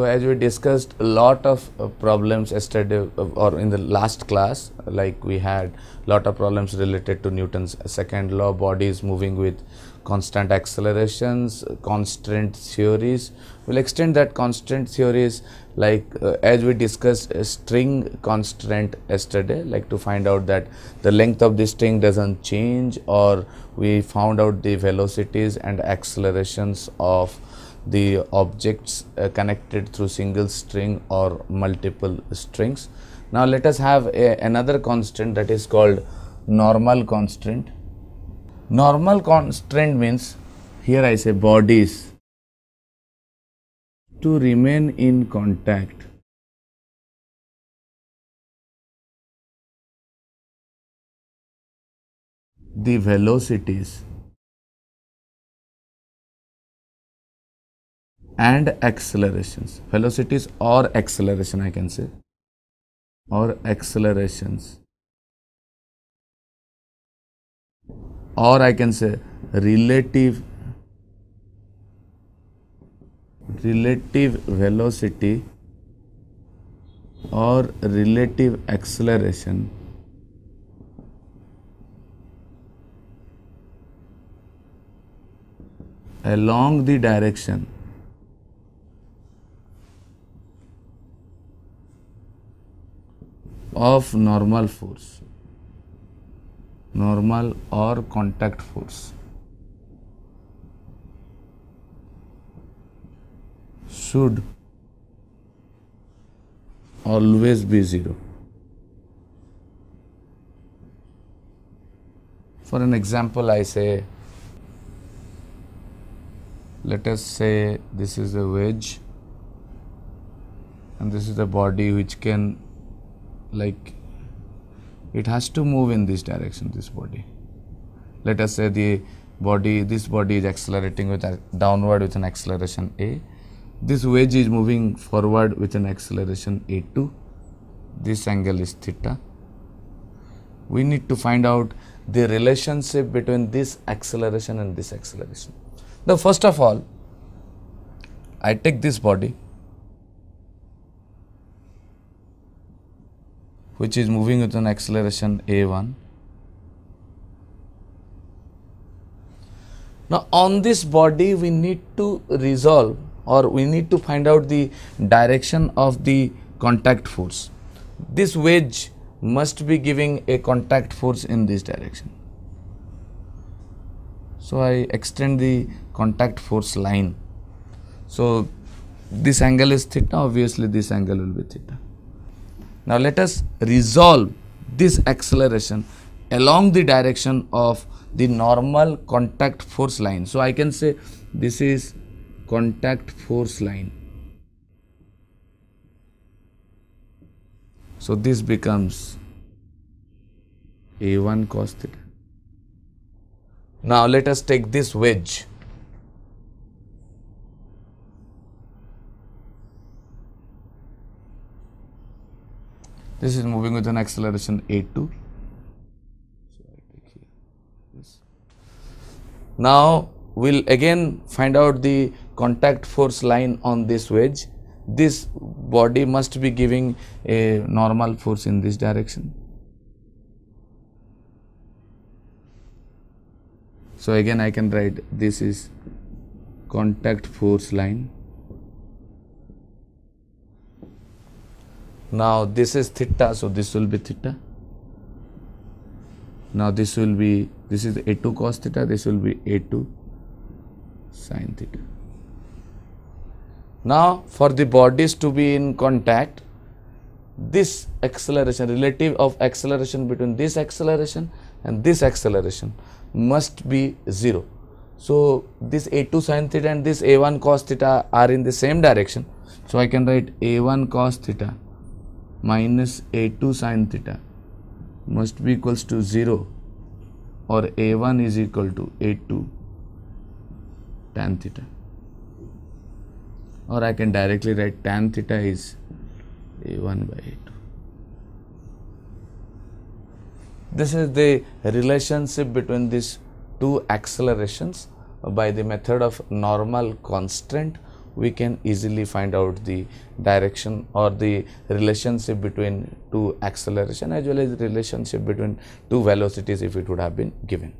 So as we discussed a lot of problems yesterday or in the last class, like we had lot of problems related to Newton's second law, bodies moving with constant accelerations, constant theories. We'll extend that constant theories like as we discussed a string constant yesterday, like to find out that the length of the string doesn't change, or we found out the velocities and accelerations of the objects connected through single string or multiple strings. Now let us have another constant that is called normal constant. Normal constant means, here I say bodies to remain in contact the velocities and accelerations, velocities or acceleration I can say, or accelerations, or I can say relative velocity or relative acceleration along the direction of normal force, normal or contact force, should always be 0. For an example, I say, let us say this is a wedge and this is the body which can, like, it has to move in this direction, this body. Let us say this body is accelerating with downward with an acceleration a. This wedge is moving forward with an acceleration a2. This angle is theta. We need to find out the relationship between this acceleration and this acceleration. Now, first of all, I take this body which is moving with an acceleration a1. Now, on this body we need to resolve, or we need to find out the direction of the contact force. This wedge must be giving a contact force in this direction. So I extend the contact force line. So this angle is theta, obviously this angle will be theta. Now let us resolve this acceleration along the direction of the normal contact force line. So I can say this is contact force line. So this becomes a1 cos theta. Now let us take this wedge. This is moving with an acceleration a2. So I take here this. Now we'll again find out the contact force line on this wedge. This body must be giving a normal force in this direction. So again I can write this is contact force line. Now this is theta, so this will be theta. Now this is a2 cos theta, this will be a2 sin theta. Now for the bodies to be in contact, this acceleration, relative of acceleration between this acceleration and this acceleration must be 0. So this a2 sin theta and this a1 cos theta are in the same direction. So I can write a1 cos theta minus a2 sin theta must be equals to 0, or a1 is equal to a2 tan theta. Or I can directly write tan theta is a1 by a2. This is the relationship between these two accelerations by the method of normal constant we can easily find out the direction or the relationship between two acceleration as well as the relationship between two velocities if it would have been given.